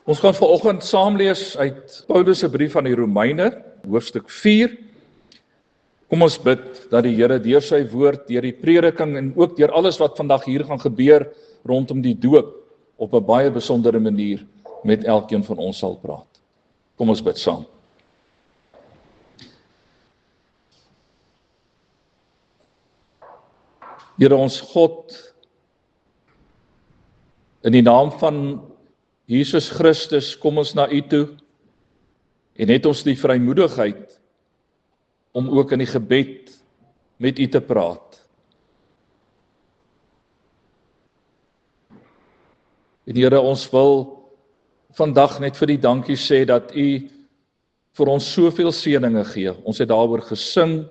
Ons gaan vanoggend saam lees uit Paulus se brief aan die Romeine, hoofstuk 4. Kom ons bid dat die Here deur sy woord, deur die prediking en ook deur alles wat vandag hier gaan gebeur rondom die doop op 'n baie besondere manier met elkeen van ons sal praat. Kom ons bid saam. Here ons God, in die naam van Jesus Christus kom ons na U toe en het ons die vrymoedigheid om ook in die gebed met U te praat. En Here, ons wil vandag net vir U dankie sê dat U vir ons soveel seëninge gee. Ons het daaroor gesing,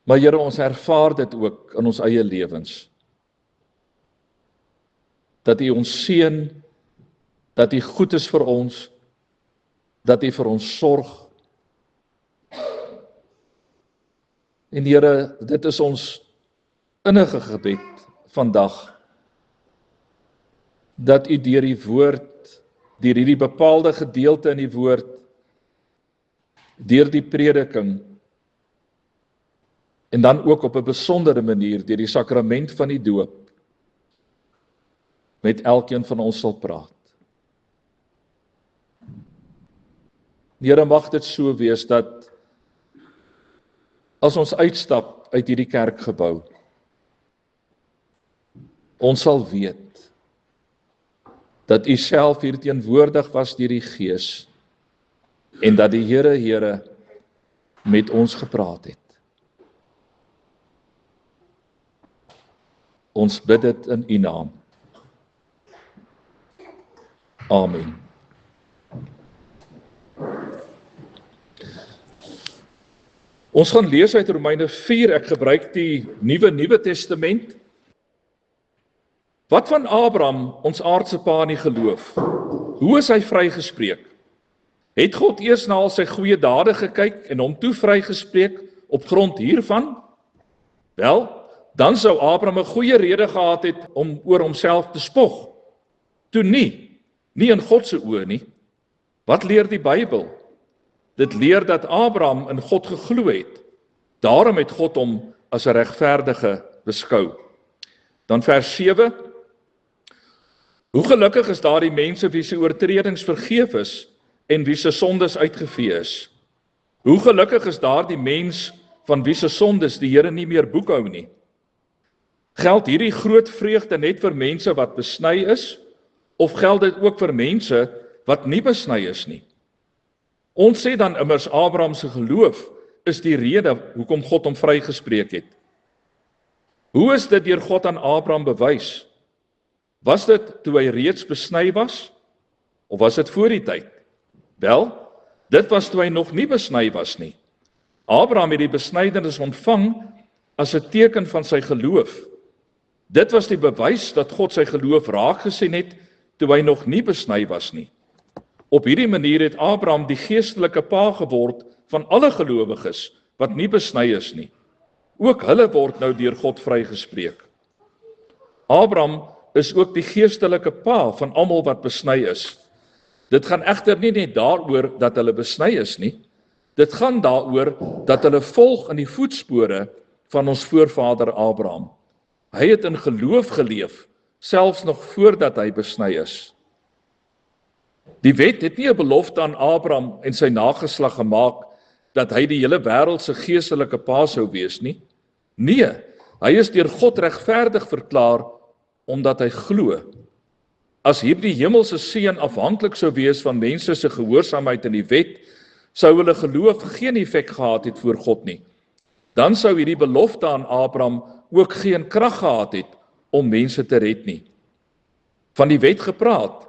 maar Here, ons ervaar dit ook in ons eie lewens. Dat U ons seën, dat U goed is vir ons, dat U vir ons sorg. En Here, dit is ons innige gebed vandag, dat U deur die woord, deur hierdie bepaalde gedeelte in die woord, deur die prediking, en dan ook op 'n besondere manier deur die sakrament van die doop, met elkeen van ons sal praat. Here, mag dit so wees dat as ons uitstap uit hierdie kerkgebou, ons sal weet dat U self hier teenwoordig was deur die Gees en dat die Here met ons gepraat het. Ons bid dit in U naam. Amen. Ons gaan lees uit Romeine 4, ek gebruik die Nuwe Testament. Wat van Abraham, ons aardse pa in die geloof? Hoe is hy vrygespreek? Het God eers na al sy goeie dade gekyk en hom toe vrygespreek op grond hiervan? Wel, dan sou Abraham 'n goeie rede gehad het om oor homself te spog. Toe nie in God se oë nie. Wat leer die Bybel? Dit leer dat Abraham in God geglo het. Daarom het God hom as 'n regverdige beskou. Dan vers 7. Hoe gelukkig is daardie mense wie se oortredings vergeef is en wie se sondes uitgevee is. Hoe gelukkig is daardie mens van wie se sondes die Here nie meer boekhou nie. Geld hierdie groot vreugde net vir mense wat besny is, of geld dit ook vir mense wat nie besny is nie? Ons sê dan immers Abraham se geloof is die rede hoekom God hom vrygespreek het. Hoe is dit deur God aan Abraham bewys? Was dit toe hy reeds besny was? Of was dit voor die tyd? Wel, dit was toe hy nog nie besny was nie. Abraham het die besnydenis ontvang as 'n teken van sy geloof. Dit was die bewys dat God sy geloof raak gesien het toe hy nog nie besny was nie. Op hierdie manier het Abraham die geestelike pa geword van alle gelowiges wat nie besny is nie. Ook hulle word nou deur God vrygespreek. Abraham is ook die geestelike pa van almal wat besny is. Dit gaan egter nie net daaroor dat hulle besny is nie. Dit gaan daaroor dat hulle volg in die voetspore van ons voorvader Abraham. Hy het in geloof geleef, selfs nog voordat hy besny is. Die wet het nie 'n belofte aan Abraham en sy nageslag gemaak dat hy die hele wêreld se geestelike pa sou wees nie. Nee, hy is deur God regverdig verklaar omdat hy glo. As hierdie hemelse seën afhanklik sou wees van mense se gehoorsaamheid aan die wet, sou hulle geloof geen effek gehad het voor God nie. Dan sou hierdie belofte aan Abraham ook geen krag gehad het om mense te red nie. Van die wet gepraat,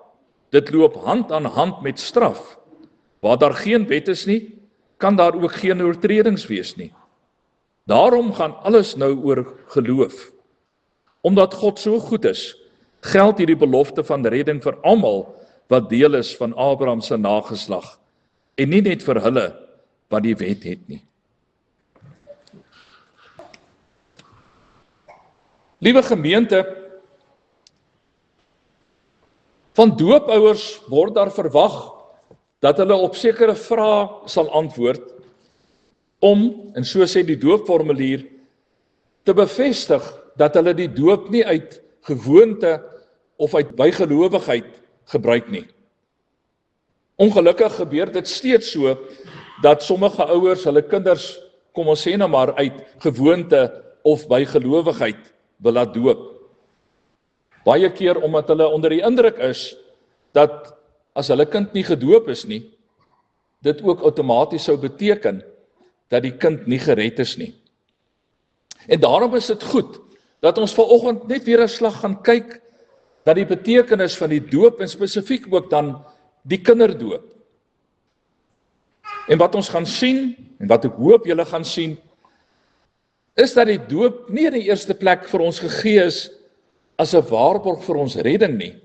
dit loop hand aan hand met straf. Waar daar geen wet is nie, kan daar ook geen oortredings wees nie. Daarom gaan alles nou oor geloof. Omdat God so goed is, geld hierdie belofte van redding vir almal wat deel is van Abraham se nageslag, en nie net vir hulle wat die wet het nie. Liewe gemeente, Van doopouers word daar verwag dat hulle op sekere vrae sal antwoord om, en so sê die doopformulier, te bevestig dat hulle die doop nie uit gewoonte of uit bygelowigheid gebruik nie. Ongelukkig gebeur dit steeds so, dat sommige ouers hulle kinders, kom ons sê nou maar, uit gewoonte of bygelowigheid wil laat doop. Baie keer omdat hulle onder die indruk is, dat as hulle kind nie gedoop is nie, dit ook outomaties sou beteken, dat die kind nie gered is nie. En daarom is dit goed, dat ons vanoggend net weer 'n slag gaan kyk, dat die betekenis van die doop, en spesifiek ook dan die kinderdoop. En wat ons gaan sien, en wat ek hoop julle gaan sien, is dat die doop nie in die eerste plek vir ons gegee is, as 'n waarborg vir ons redding nie,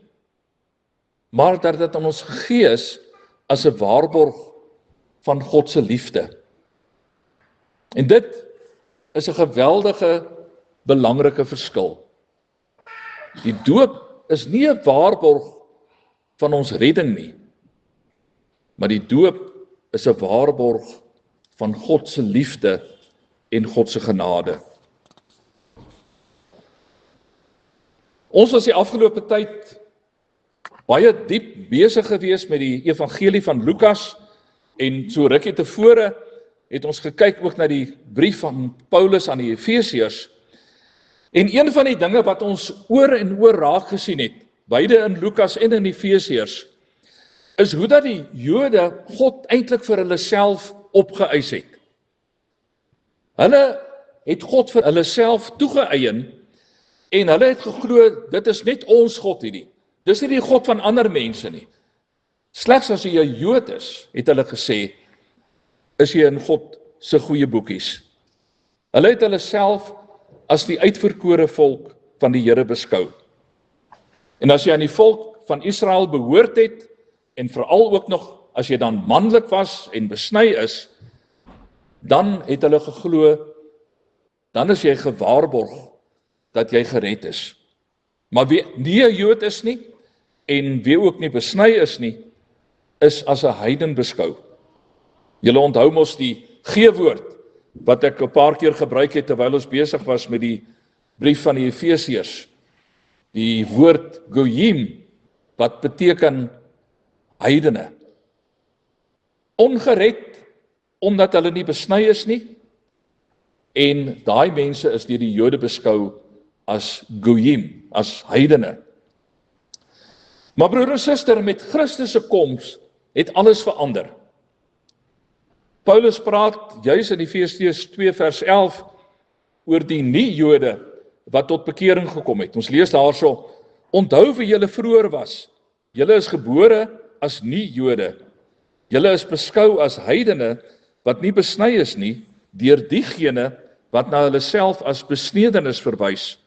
maar dat dit aan ons gegee is, as 'n waarborg van God se liefde. En dit is 'n geweldige, belangrike verskil. Die doop is nie 'n waarborg van ons redding nie, maar die doop is 'n waarborg van God se liefde en God se genade. Ons was die afgelope tyd baie diep besig gewees met die evangelie van Lukas, en so rukkie tevore het ons gekyk ook na die brief van Paulus aan die Efesiërs. En een van die dinge wat ons oor en oor raak gesien het, beide in Lukas en in Efesiërs, is hoe dat die Jode God eintlik vir hulle self opgeëis het. Hulle het God vir hulle self toegeëien, en hulle het geglo, dit is net ons God hierdie. Dis nie die God van ander mense nie. Slegs as jy 'n Jood is, het hulle gesê, is jy in God se goeie boekies. Hulle het hulle self as die uitverkore volk van die Here beskou. En as jy aan die volk van Israel behoort het, en veral ook nog as jy dan manlik was en besny is, dan het hulle geglo, dan is jy gewaarborg dat jy gered is. Maar wie nie 'n Jood is nie, en wie ook nie besny is nie, is as 'n heiden beskou. Julle onthou mos die G-woord, wat ek 'n paar keer gebruik het, terwyl ons besig was met die brief van die Efesiërs. Die woord goyim, wat beteken heidene. Ongered, omdat hulle nie besny is nie, en daai mense is deur die Jode beskou as goyim, as heidene. Maar broer en suster, met Christus se koms het alles verander. Paulus praat juis in Efesiërs 2 vers 11 oor die nie-Jode wat tot bekering gekom het. Ons lees daarso, onthou wie julle vroeër was. Julle is gebore as nie-Jode. Julle is beskou as heidene wat nie besny is nie, deur diegene wat na hulle self as besnedenis verwys.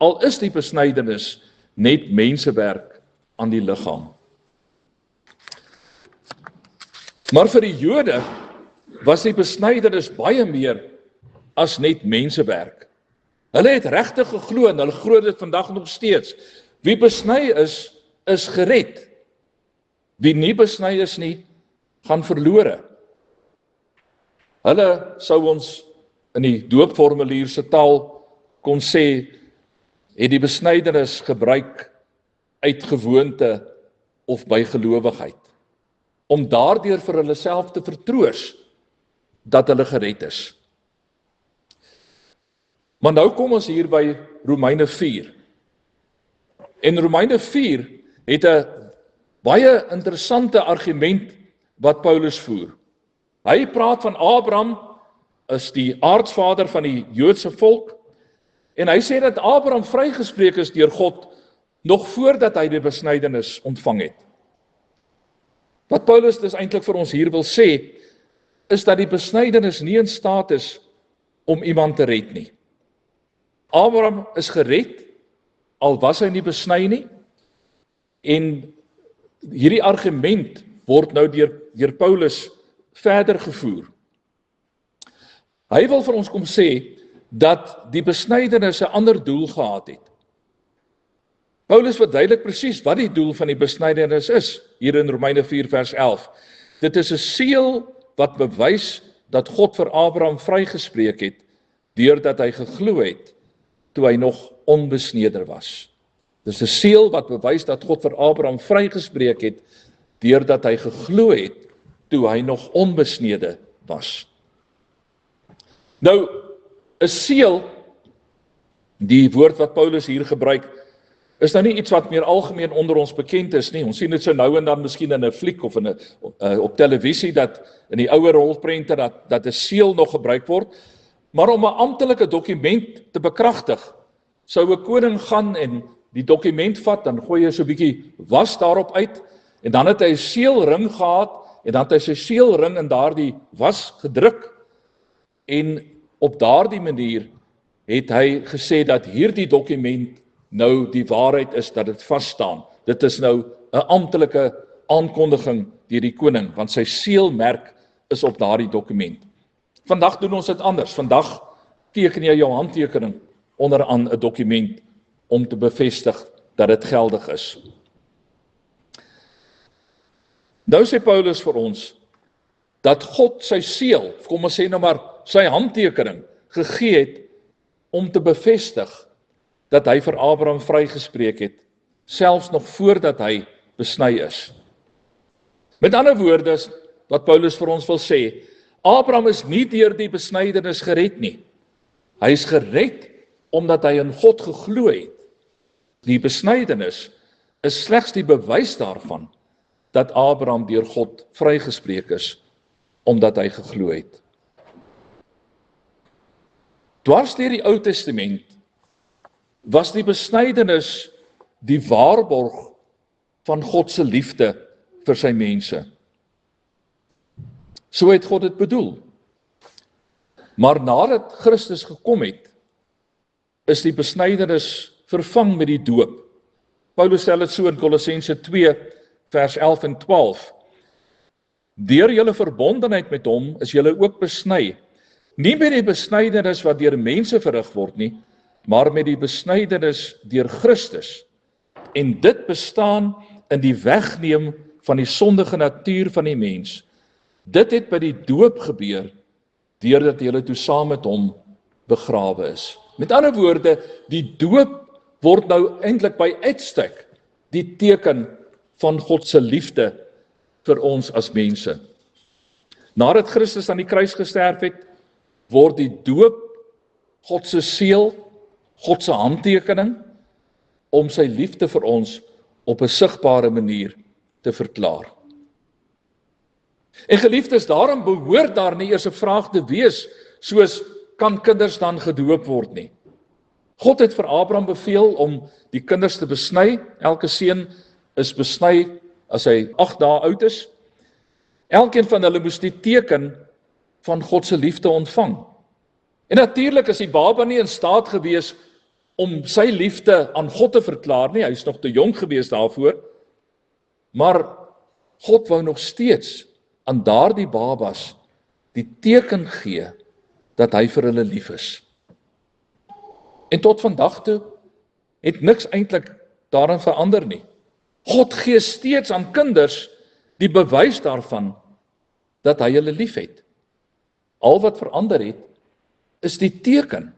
Al is die besnydenis net mensewerk aan die liggaam. Maar vir die Jode was die besnydenis baie meer as net mensewerk. Hulle het regtig geglo, en hulle glo dit vandag nog steeds. Wie besny is gered. Wie nie besny is nie, gaan verlore. Hulle sou ons in die doopformulier se taal kon sê, het die besnydenis gebruik uit gewoonte of bygelowigheid, om daardeur vir hulle self te vertroos dat hulle gered is. Maar nou kom ons hier by Romeine 4. En Romeine 4 het 'n baie interessante argument wat Paulus voer. Hy praat van Abraham as die aartsvader van die Joodse volk, en hy sê dat Abraham vrygespreek is deur God nog voordat hy die besnydenis ontvang het. Wat Paulus dus eintlik vir ons hier wil sê, is dat die besnydenis nie in staat is om iemand te red nie. Abraham is gered, al was hy nie besny nie, en hierdie argument word nou deur Paulus verder gevoer. Hy wil vir ons kom sê, dat die besnydenis 'n ander doel gehad het. Paulus verduidelik presies wat die doel van die besnydenis is, hier in Romeine 4 vers 11. Dit is 'n seël wat bewys dat God vir Abraham vrygespreek het, deurdat hy geglo het, toe hy nog onbesnede was. Dit is 'n seël wat bewys dat God vir Abraham vrygespreek het, deurdat hy geglo het, toe hy nog onbesnede was. Nou, 'n seël, die woord wat Paulus hier gebruik, is nou nie iets wat meer algemeen onder ons bekend is nie. Ons sien dit so nou en dan miskien in 'n fliek of op televisie, dat in die ouer rolprente dat 'n seël nog gebruik word. Maar om 'n amptelike dokument te bekragtig, sou 'n koning gaan en die dokument vat, dan gooi hy so 'n bietjie was daarop uit, en dan het hy 'n seelring gehad, en dan het hy sy seelring in daardie was gedruk, en op daardie manier het hy gesê dat hierdie dokument nou die waarheid is, dat dit vas staan. Dit is nou 'n amptelike aankondiging deur die koning, want sy seelmerk is op daardie dokument. Vandag doen ons dit anders. Vandag teken jy jou handtekening onderaan 'n dokument om te bevestig dat dit geldig is. Nou sê Paulus vir ons dat God sy seël, kom ons sê nou maar sy handtekening, gegee het om te bevestig dat hy vir Abraham vrygespreek het, selfs nog voordat hy besny is. Met ander woorde, wat Paulus vir ons wil sê, Abraham is nie deur die besnydenis gered nie. Hy is gered omdat hy in God geglo het. Die besnydenis is slegs die bewys daarvan dat Abraham deur God vrygespreek is, omdat hy geglo het. Dwars deur die Ou Testament was die besnydenis die waarborg van God se liefde vir sy mense. So het God dit bedoel. Maar nadat Christus gekom het, is die besnydenis vervang met die doop. Paulus stel dit so in Kolossense 2 vers 11 en 12. Deur julle verbondenheid met hom is julle ook besny, nie met die besnydenis wat deur mense verrig word nie, maar met die besnydenis deur Christus. En dit bestaan in die wegneem van die sondige natuur van die mens. Dit het by die doop gebeur, deurdat julle toe saam met hom begrawe is. Met ander woorde, die doop word nou eintlik by uitstek die teken van God se liefde vir ons as mense. Nadat Christus aan die kruis gesterf het, word die doop God se seël, God se handtekening, om sy liefde vir ons op 'n sigbare manier te verklaar. En geliefdes, daarom behoort daar nie eers 'n vraag te wees, soos, kan kinders dan gedoop word nie? God het vir Abraham beveel om die kinders te besny. Elke seun is besny as hy 8 dae oud is. Elkeen van hulle moes die teken van God se liefde ontvang. En natuurlik is die baba nie in staat gewees om sy liefde aan God te verklaar nie, hy is nog te jonk gewees daarvoor, maar God wou nog steeds aan daardie babas die teken gee dat hy vir hulle lief is. En tot vandag toe het niks eintlik daarin verander nie. God gee steeds aan kinders die bewys daarvan dat hy hulle liefhet. Al wat verander het, is die teken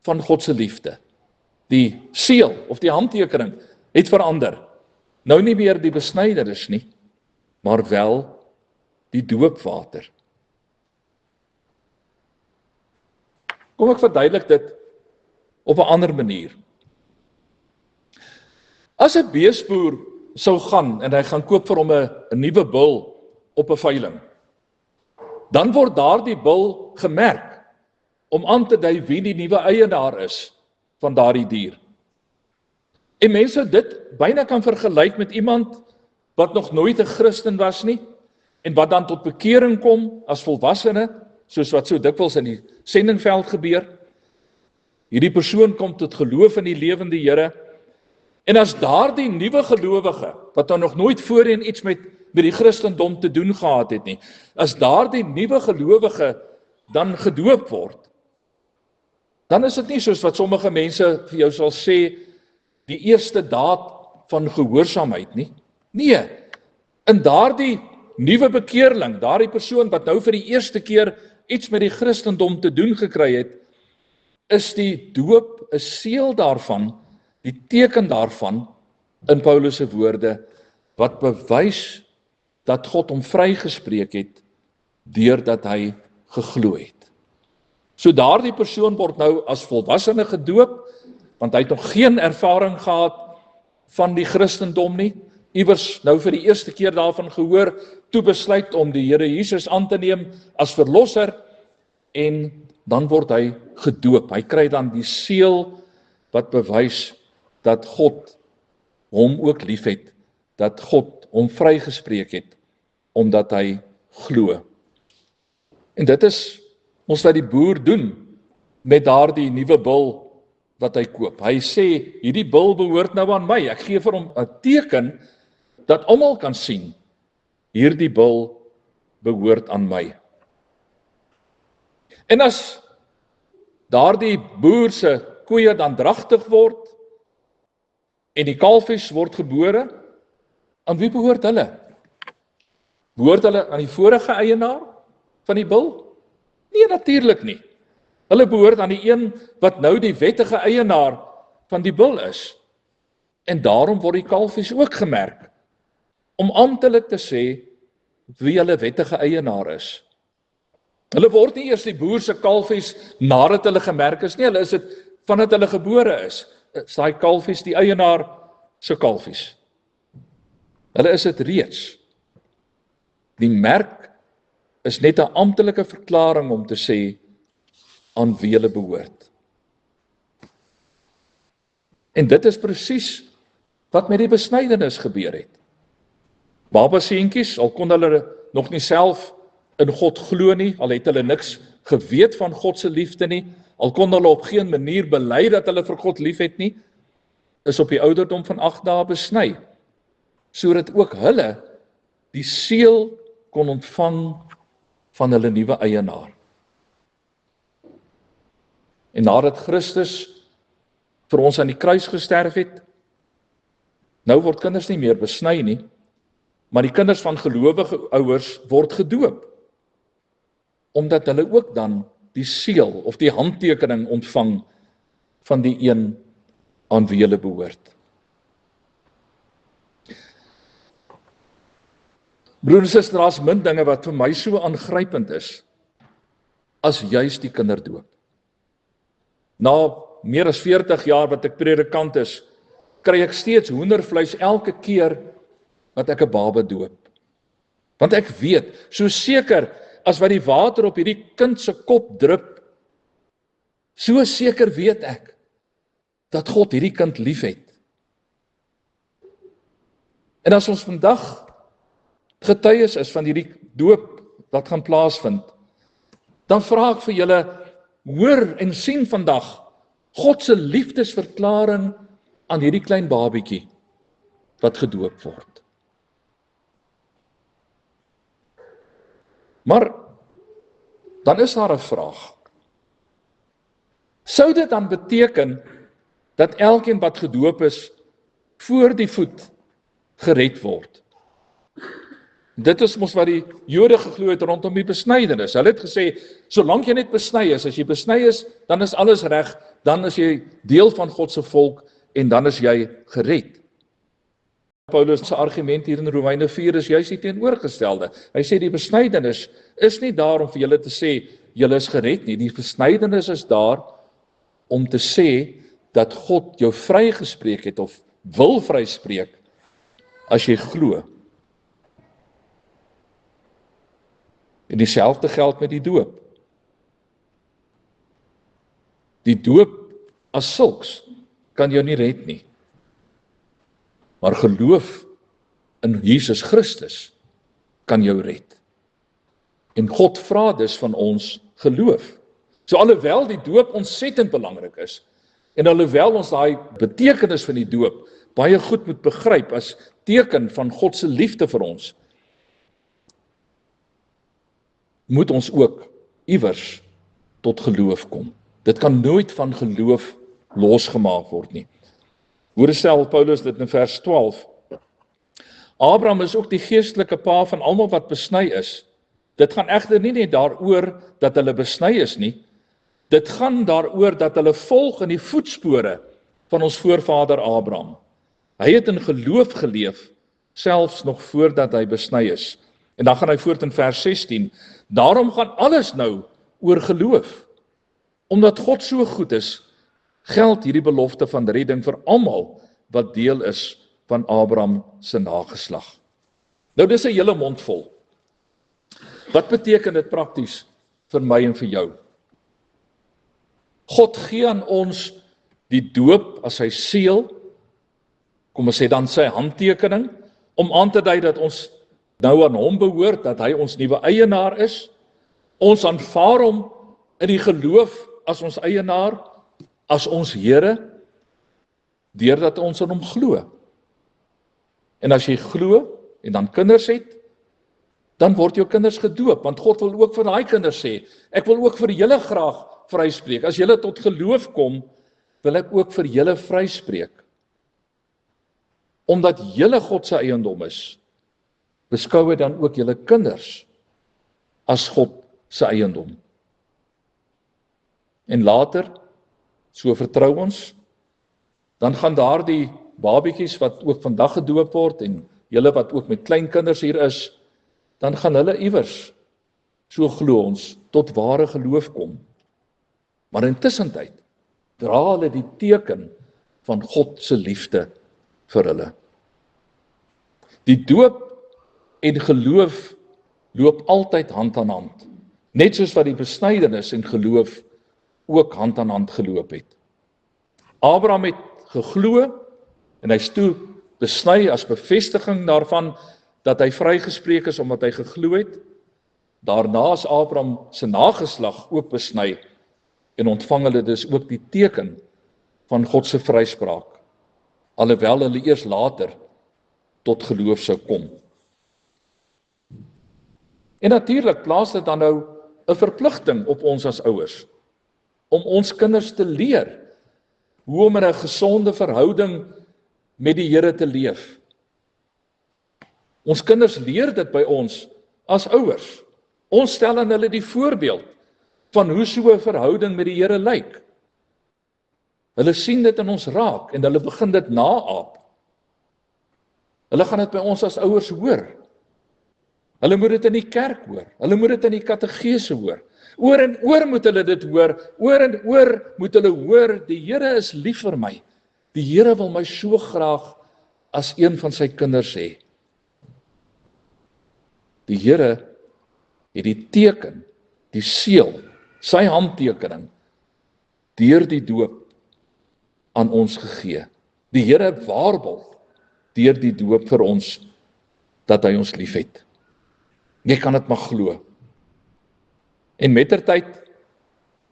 van God se liefde. Die seël of die handtekening het verander. Nou nie meer die besnydenis nie, maar wel die doopwater. Kom ek verduidelik dit op 'n ander manier. As 'n beesboer sou gaan en hy gaan koop vir hom 'n nuwe bul op 'n veiling, dan word daardie bul gemerk om aan te dui wie die nuwe eienaar is van daardie dier. En mense dit byna kan vergelyk met iemand wat nog nooit 'n Christen was nie, en wat dan tot bekering kom as volwassene, soos wat so dikwels in die sendingveld gebeur. Hierdie persoon kom tot geloof in die lewende Here, en as daardie nuwe gelowige, wat dan nog nooit voorheen iets met die Christendom te doen gehad het nie, as daardie nuwe gelowige dan gedoop word, dan is dit nie soos wat sommige mense vir jou sal sê, die eerste daad van gehoorsaamheid nie. Nee, in daardie nuwe bekeerling, daardie persoon wat nou vir die eerste keer iets met die Christendom te doen gekry het, is die doop 'n seël daarvan, die teken daarvan, in Paulus se woorde, wat bewys dat God hom vrygespreek het, deurdat hy geglo het. So daardie persoon word nou as volwassene gedoop, want hy het nog geen ervaring gehad van die Christendom nie, iewers nou vir die eerste keer daarvan gehoor, toe besluit om die Here Jesus aan te neem as verlosser, en dan word hy gedoop. Hy kry dan die seël wat bewys dat God hom ook liefhet, dat God hom vrygespreek het, omdat hy glo. En dit is ons wat die boer doen met daardie nuwe bul wat hy koop. Hy sê, hierdie bul behoort nou aan my. Ek gee vir hom 'n teken dat almal kan sien, hierdie bul behoort aan my. En as daardie boer se koeie dan dragtig word en die kalfies word gebore, aan wie behoort hulle? Behoort hulle aan die vorige eienaar van die bul? Nee, natuurlik nie. Hulle behoort aan die een wat nou die wettige eienaar van die bul is. En daarom word die kalfies ook gemerk, om amptelik te sê wie hulle wettige eienaar is. Hulle word nie eers die boer se kalfies nadat hulle gemerk is nie, hulle is dit vandat hulle gebore is daai kalfies die eienaar se kalfies. Hulle is dit reeds. Die merk is net 'n amptelike verklaring om te sê aan wie hulle behoort. En dit is presies wat met die besnydenis gebeur het. Babaseentjies, al kon hulle nog nie self in God glo nie, al het hulle niks geweet van God se liefde nie, al kon hulle op geen manier bely dat hulle vir God liefhet nie, is op die ouderdom van 8 dae besny, sodat ook hulle die seël kon ontvang van hulle nuwe eienaar. En nadat Christus vir ons aan die kruis gesterf het, nou word kinders nie meer besny nie, maar die kinders van gelowige ouers word gedoop, omdat hulle ook dan die seël of die handtekening ontvang van die een aan wie hulle behoort. Broers en susters, daar's min dinge wat vir my so aangrypend is as juis die kinderdoop. Na meer as 40 jaar wat ek predikant is, kry ek steeds hoendervleis elke keer wat ek 'n baba doop. Want ek weet, so seker as wat die water op hierdie kind se kop drup, so seker weet ek dat God hierdie kind liefhet. En as ons vandag getuies is van hierdie doop wat gaan plaasvind, dan vra ek vir julle, hoor en sien vandag God se liefdesverklaring aan hierdie klein babietjie wat gedoop word. Maar dan is daar 'n vraag. Sou dit dan beteken dat elkeen wat gedoop is voor die voet gered word? Dit is mos wat die Jode geglo het rondom die besnydenis. Hulle het gesê, solank jy net besny is, as jy besny is, dan is alles reg, dan is jy deel van God se volk en dan is jy gered. Paulus se argument hier in Romeine 4 is juis die teenoorgestelde. Hy sê die besnydenis is nie daar om vir julle te sê julle is gered nie. Die besnydenis is daar om te sê dat God jou vrygespreek het of wil vryspreek as jy glo. En dieselfde geld met die doop. Die doop as sulks kan jou nie red nie. Maar geloof in Jesus Christus kan jou red. En God vra dus van ons geloof. So alhoewel die doop ontsettend belangrik is, en alhoewel ons daai betekenis van die doop baie goed moet begryp as teken van God se liefde vir ons, moet ons ook iewers tot geloof kom. Dit kan nooit van geloof losgemaak word nie. Hoe stel Paulus dit in vers 12? Abraham is ook die geestelike pa van almal wat besny is. Dit gaan egter nie net daaroor dat hulle besny is nie. Dit gaan daaroor dat hulle volg in die voetspore van ons voorvader Abraham. Hy het in geloof geleef, selfs nog voordat hy besny is. En dan gaan hy voort in vers 16. Daarom gaan alles nou oor geloof. Omdat God so goed is, geld hierdie belofte van redding vir almal wat deel is van Abraham se nageslag. Nou dis 'n hele mond vol. Wat beteken dit prakties vir my en vir jou? God gee aan ons die doop as sy seël, kom ons sê dan sy handtekening, om aan te dui dat ons nou aan hom behoort, dat hy ons nuwe eienaar is. Ons aanvaar hom in die geloof as ons eienaar, as ons Here, deurdat ons in hom glo. En as jy glo en dan kinders het, dan word jou kinders gedoop, want God wil ook vir daai kinders sê, ek wil ook vir julle graag vryspreek. As julle tot geloof kom, wil ek ook vir julle vryspreek. Omdat julle God se eiendom is, beskou hy dan ook julle kinders as God se eiendom. En later, so vertrou ons, dan gaan daardie babietjies wat ook vandag gedoop word en julle wat ook met kleinkinders hier is, dan gaan hulle iewers, so glo ons, tot ware geloof kom. Maar intussentyd dra hulle die teken van God se liefde vir hulle. Die doop en geloof loop altyd hand aan hand, net soos wat die besnydenis en geloof ook hand aan hand geloop het. Abraham het geglo en hy is toe besny as bevestiging daarvan dat hy vrygespreek is omdat hy geglo het. Daarna is Abraham se nageslag ook besny en ontvang hulle dus ook die teken van God se vryspraak, alhoewel hulle eers later tot geloof sou kom. En natuurlik plaas dit dan nou 'n verpligting op ons as ouers, om ons kinders te leer hoe om in 'n gesonde verhouding met die Here te leef. Ons kinders leer dit by ons as ouers. Ons stel aan hulle die voorbeeld van hoe so 'n verhouding met die Here lyk. Hulle sien dit in ons raak en hulle begin dit naaap. Hulle gaan dit by ons as ouers hoor. Hulle moet dit in die kerk hoor. Hulle moet dit in die katekese hoor. Oor en oor moet hulle dit hoor. Oor en oor moet hulle hoor, die Here is lief vir my. Die Here wil my so graag as een van sy kinders hê. Die Here het die teken, die seël, sy handtekening, deur die doop aan ons gegee. Die Here waarborg deur die doop vir ons, dat hy ons liefhet. Jy kan dit maar glo. En mettertyd,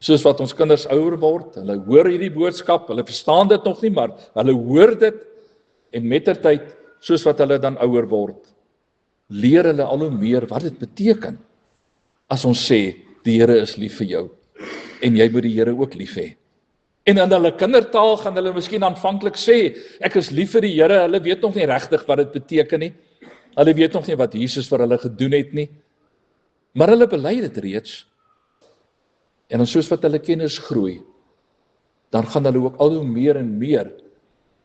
soos wat ons kinders ouer word, hulle hoor hierdie boodskap, hulle verstaan dit nog nie, maar hulle hoor dit, en mettertyd, soos wat hulle dan ouer word, leer hulle al hoe meer wat dit beteken, as ons sê, die Here is lief vir jou, en jy moet die Here ook lief hê. En in hulle kindertaal gaan hulle miskien aanvanklik sê, ek is lief vir die Here, hulle weet nog nie regtig wat dit beteken nie, hulle weet nog nie wat Jesus vir hulle gedoen het nie, maar hulle bely dit reeds, en dan soos wat hulle kennis groei, dan gaan hulle ook al hoe meer en meer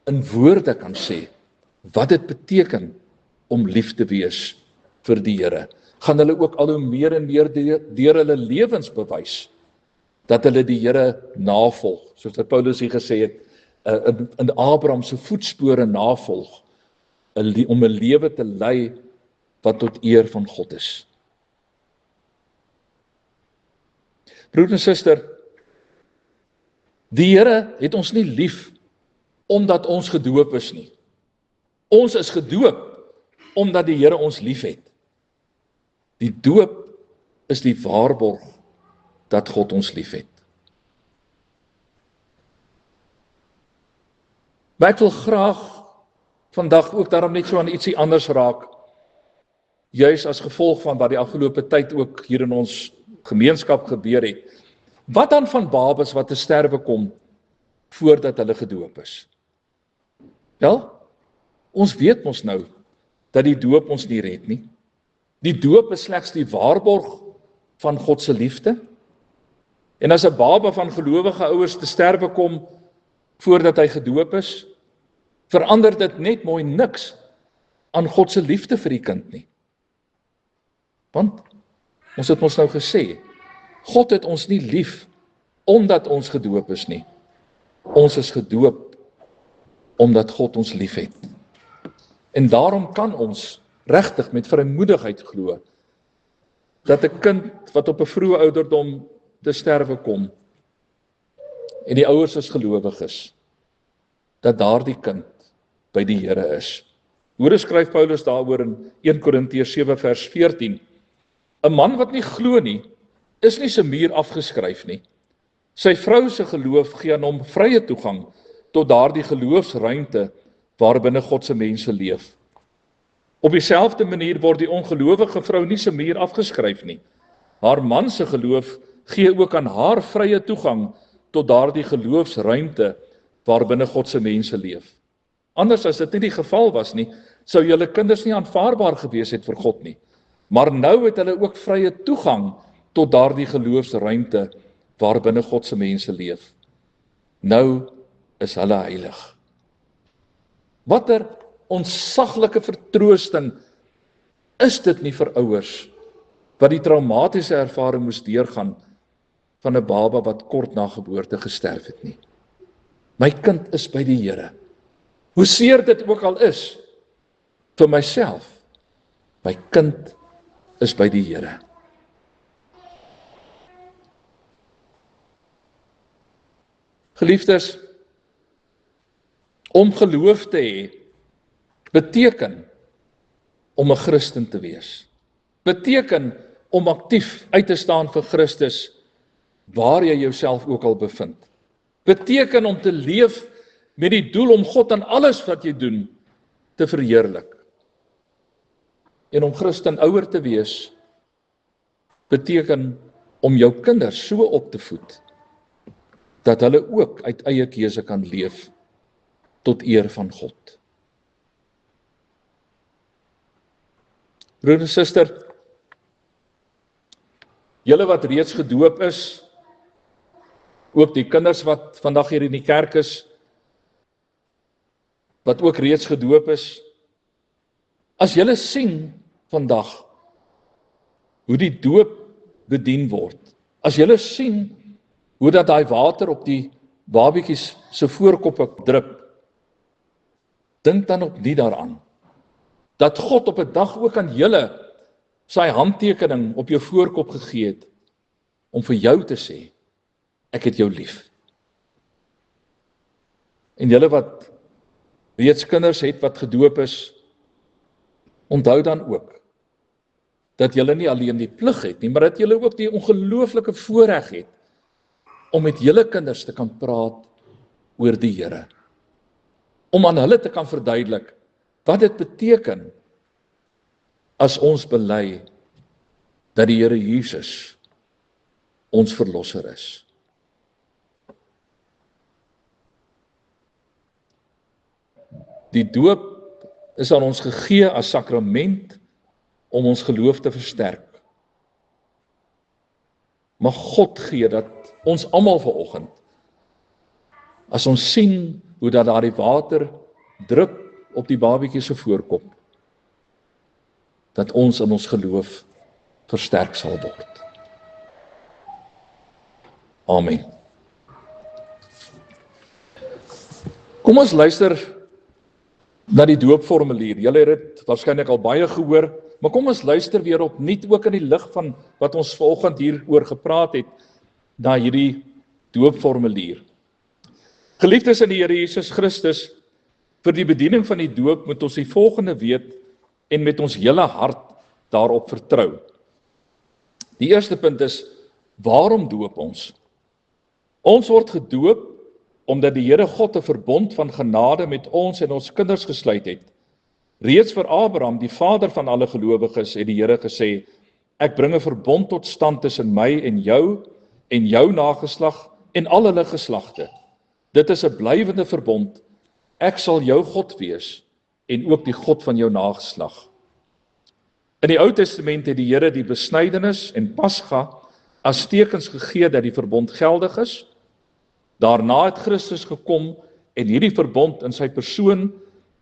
in woorde kan sê, wat dit beteken om lief te wees vir die Here. Gaan hulle ook al hoe meer en meer deur hulle lewens bewys, dat hulle die Here navolg, soos wat Paulus hier gesê het, in Abraham se voetspore navolg, om 'n lewe te lei wat tot eer van God is. Broer en suster, die Here het ons nie lief omdat ons gedoop is nie. Ons is gedoop omdat die Here ons lief het. Die doop is die waarborg dat God ons lief het. Maar ek wil graag vandag ook daarom net so aan ietsie anders raak, juis as gevolg van wat die afgelope tyd ook hier in ons gemeenskap gebeur het. Wat dan van babes wat te sterwe kom voordat hulle gedoop is? Wel, ons weet mos nou dat die doop ons nie red nie. Die doop is slegs die waarborg van God se liefde. En as 'n baba van gelowige ouers te sterwe kom voordat hy gedoop is, verander dit net mooi niks aan God se liefde vir die kind nie. Want ons het mos nou gesê, God het ons nie lief omdat ons gedoop is nie. Ons is gedoop omdat God ons lief het. En daarom kan ons regtig met vrymoedigheid glo dat 'n kind wat op 'n vroeë ouderdom te sterwe kom en die ouers is gelowiges, dat daardie kind by die Here is. Hoe skryf Paulus daaroor in 1 Korintiërs 7 vers 14? 'n Man wat nie glo nie, is nie se muur afgeskryf nie. Sy vrou se geloof gee aan hom vrye toegang tot daardie geloofsruimte waarbinne God se mense leef. Op dieselfde manier word die ongelowige vrou nie se muur afgeskryf nie. Haar man se geloof gee ook aan haar vrye toegang tot daardie geloofsruimte waarbinne God se mense leef. Anders as dit nie die geval was nie, sou julle kinders nie aanvaarbaar gewees het vir God nie. Maar nou het hulle ook vrye toegang tot daardie geloofsruimte waarbinne God se mense leef. Nou is hulle heilig. Watter ontsaglike vertroosting is dit nie vir ouers wat die traumatiese ervaring moes deurgaan van 'n baba wat kort na geboorte gesterf het nie. My kind is by die Here. Hoe seer dit ook al is vir myself, my kind is by die Here. Geliefdes, om geloof te hê, beteken om 'n Christen te wees. Beteken om aktief uit te staan vir Christus, waar jy jouself ook al bevind. Beteken om te leef met die doel om God aan alles wat jy doen te verheerlik. En om Christen ouer te wees, beteken om jou kinders so op te voed, dat hulle ook uit eie keuse kan leef, tot eer van God. Broer en suster, julle wat reeds gedoop is, ook die kinders wat vandag hier in die kerk is, wat ook reeds gedoop is, as julle sien vandag hoe die doop bedien word, as julle sien hoe dat daai water op die babietjies se voorkoppe drup, dink dan ook nie daaraan dat God op 'n dag ook aan julle sy handtekening op jou voorkop gegee het om vir jou te sê, ek het jou lief. En julle wat reeds kinders het wat gedoop is, onthou dan ook dat julle nie alleen die plig het nie, maar dat julle ook die ongelooflike voorreg het om met julle kinders te kan praat oor die Here. Om aan hulle te kan verduidelik wat dit beteken as ons bely dat die Here Jesus ons verlosser is. Die doop is aan ons gegee as sakrament om ons geloof te versterk. Mag God gee dat ons almal vanoggend, as ons sien hoe dat daardie water drup op die babietjie se voorkop, dat ons in ons geloof versterk sal word. Amen. Kom ons luister na die doopformulier. Julle het dit waarskynlik al baie gehoor, maar kom ons luister weer opnuut ook in die lig van wat ons vanoggend hier oor gepraat het, na hierdie doopformulier. Geliefdes in die Here Jesus Christus, vir die bediening van die doop moet ons die volgende weet en met ons hele hart daarop vertrou. Die eerste punt is, waarom doop ons? Ons word gedoop omdat die Here God 'n verbond van genade met ons en ons kinders gesluit het. Reeds vir Abraham, die vader van alle gelowiges, het die Here gesê, ek bring 'n verbond tot stand tussen my en jou nageslag en al hulle geslagte. Dit is 'n blywende verbond ek sal jou God wees en ook die God van jou nageslag. In die Ou Testament het die Here die besnydenis en Pasga as tekens gegee dat die verbond geldig is. Daarna het Christus gekom en hierdie verbond in sy persoon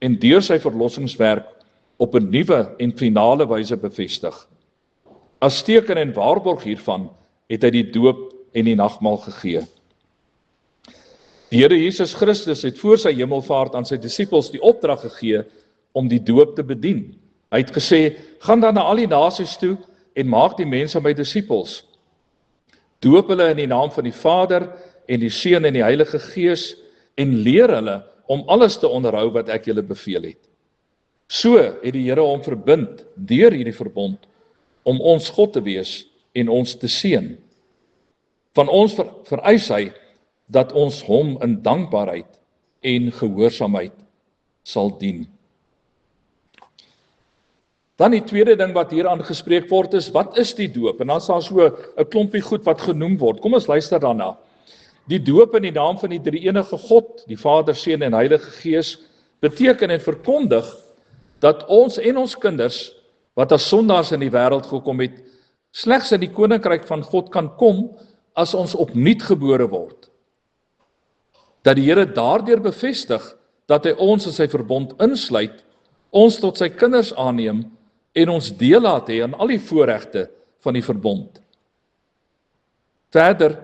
en deur sy verlossingswerk op 'n nuwe en finale wyse bevestig. As teken en waarborg hiervan het hy die doop en die nagmaal gegee. Die Here Jesus Christus het voor sy hemelvaart aan sy disippels die opdrag gegee om die doop te bedien. Hy het gesê, gaan dan na al die nasies toe en maak die mense my disippels. Doop hulle in die naam van die Vader en die Seun en die Heilige Gees en leer hulle om alles te onderhou wat ek julle beveel het. So het die Here hom verbind deur hierdie verbond om ons God te wees en ons te seën. Van ons vereis hy dat ons hom in dankbaarheid en gehoorsaamheid sal dien. Dan die tweede ding wat hier aangespreek word is, wat is die doop? En dan is daar so 'n klompie goed wat genoem word. Kom ons luister daarna. Die doop in die naam van die drie-enige God, die Vader, Seun en Heilige Gees, beteken en verkondig dat ons en ons kinders, wat as sondaars in die wêreld gekom het, slegs in die koninkryk van God kan kom as ons opnuut gebore word. Dat die Here daardeur bevestig dat hy ons in sy verbond insluit, ons tot sy kinders aanneem en ons deel laat hê aan al die voorregte van die verbond. Verder,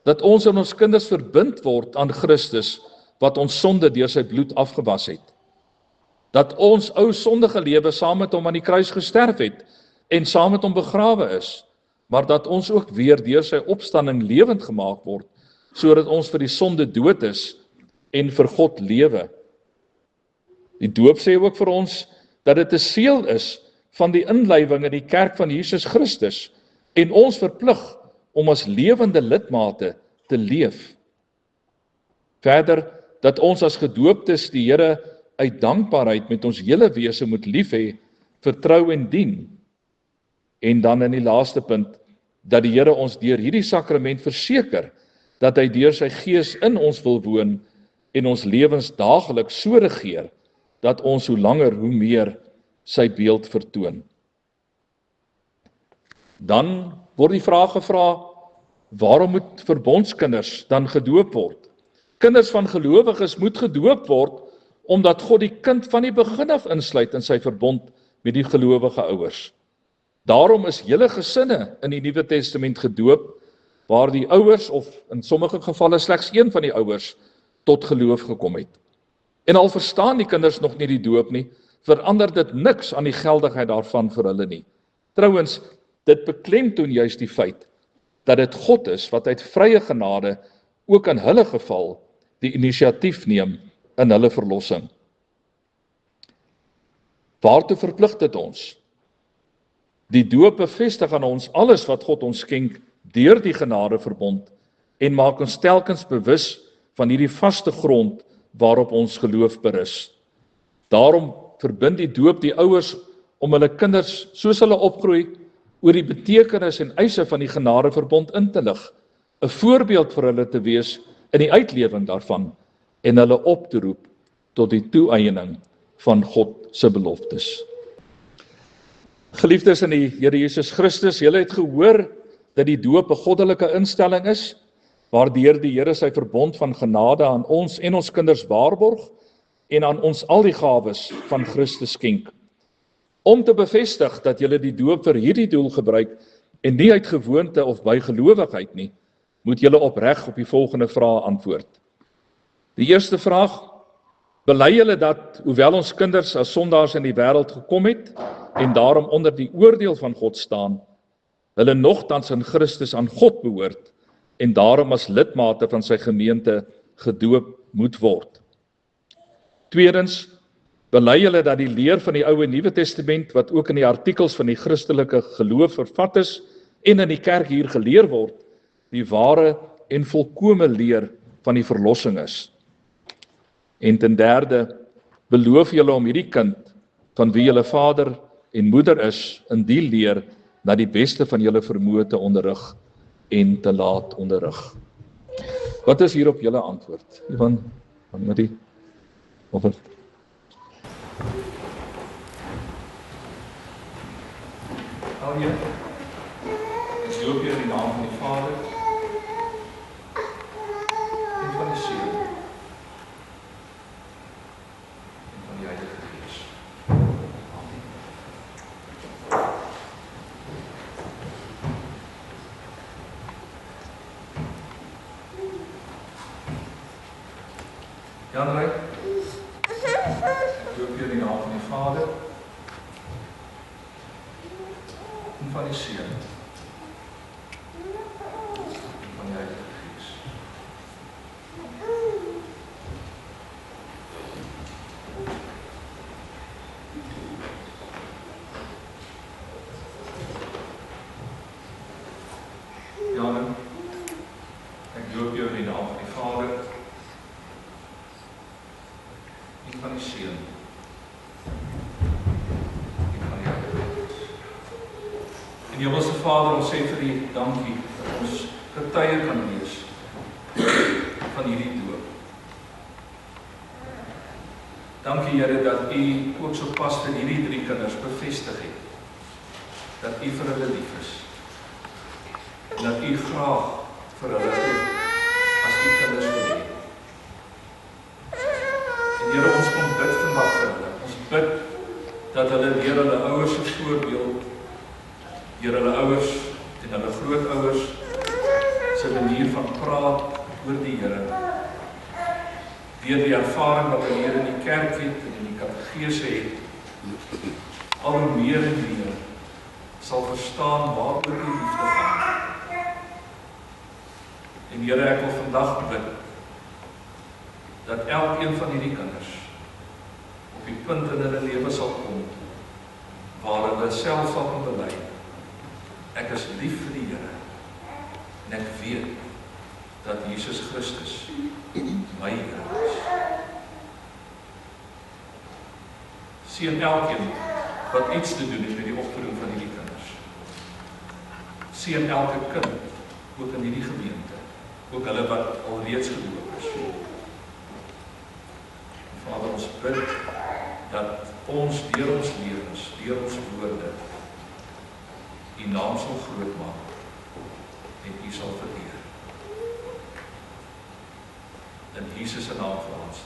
dat ons en ons kinders verbind word aan Christus, wat ons sonde deur sy bloed afgewas het. Dat ons ou sondige lewe saam met hom aan die kruis gesterf het en saam met hom begrawe is, maar dat ons ook weer deur sy opstanding lewend gemaak word, sodat ons vir die sonde dood is en vir God lewe. Die doop sê ook vir ons dat dit 'n seël is van die inlywing in die kerk van Jesus Christus en ons verplig om as lewende lidmate te leef. Verder, dat ons as gedooptes die Here uit dankbaarheid met ons hele wese moet lief hê, vertrou en dien. En dan in die laaste punt, dat die Here ons deur hierdie sakrament verseker, dat hy deur sy Gees in ons wil woon en ons lewens daagliks so regeer, dat ons hoe langer hoe meer sy beeld vertoon. Dan word die vraag gevra, waarom moet verbondskinders dan gedoop word? Kinders van gelowiges moet gedoop word, omdat God die kind van die begin af insluit in sy verbond met die gelowige ouers. Daarom is hele gesinne in die Nuwe Testament gedoop, waar die ouers, of in sommige gevalle slegs een van die ouers, tot geloof gekom het. En al verstaan die kinders nog nie die doop nie, verander dit niks aan die geldigheid daarvan vir hulle nie. Trouwens, dit beklemtoon juist die feit, dat dit God is wat uit vrye genade ook in hulle geval die inisiatief neem in hulle verlossing. Waartoe verplig dit ons? Die doop bevestig aan ons alles wat God ons skenk deur die genadeverbond en maak ons telkens bewus van hierdie vaste grond waarop ons geloof berus. Daarom verbind die doop die ouers om hulle kinders, soos hulle opgroei, oor die betekenis en eise van die genadeverbond in te lig, 'n voorbeeld vir hulle te wees in die uitlewing daarvan en hulle op te roep tot die toeëiening van God se beloftes. Geliefdes in die Here Jesus Christus, julle het gehoor dat die doop 'n goddelike instelling is, waardeur die Here sy verbond van genade aan ons en ons kinders waarborg en aan ons al die gawes van Christus skenk. Om te bevestig dat julle die doop vir hierdie doel gebruik en nie uit gewoonte of bygelowigheid nie, moet julle opreg op die volgende vrae antwoord. Die eerste vraag: bely julle dat, hoewel ons kinders as sondaars in die wêreld gekom het en daarom onder die oordeel van God staan, hulle nogtans in Christus aan God behoort en daarom as lidmate van sy gemeente gedoop moet word. Tweedens, bely julle dat die leer van die Ou en Nuwe Testament, wat ook in die artikels van die Christelike geloof vervat is en in die kerk hier geleer word, die ware en volkome leer van die verlossing is. En ten derde, beloof julle om hierdie kind, van wie julle vader en moeder is, in die leer na die beste van julle vermoë te onderrig en te laat onderrig. Wat is hierop julle antwoord? Ivan, Marie? Of het Alje, ek loop hier in die naam van die Vader en van die Seun en van die Heilige Gees. Amen. Jan Rijk, ek loop hier in die naam van die Vader en van die Seun en van die Heilige Gees. Jan, ek loop hier in die naam van die Vader en van die Seun en van die Heilige Gees. En Hemelse Vader, ons sê vir U dankie dat ons getuie kan wees van hierdie doop. Dankie Here dat U ook so pas vir hierdie 3 kinders bevestig het dat U vir hulle lief is en dat U graag vir hulle as U kinders wil hê. En Here, ons kom bid vandag vir hulle. Ons bid dat hulle deur hulle ouers se voorbeeld, deur hulle ouers en hulle grootouers se manier van praat oor die Here, deur die ervaring wat hulle hier in die kerk het en in die katedese het, al hoe meer en meer sal verstaan waaroor die liefde gaan. En Here, ek wil vandag bid dat elkeen van hierdie kinders op die punt in hulle lewe sal kom waar hulle self sal kan bely: ek is lief vir die Here en ek weet dat Jesus Christus my Here is. Seën elkeen wat iets te doen het met die opvoeding van hierdie kinders. Seën elke kind ook in hierdie gemeente, ook hulle wat alreeds gedoop is. Vader, ons bid dat ons deur ons lewens, deur ons woorde, U naam sal groot maak en U sal vereer. In Jesus se naam vir ons.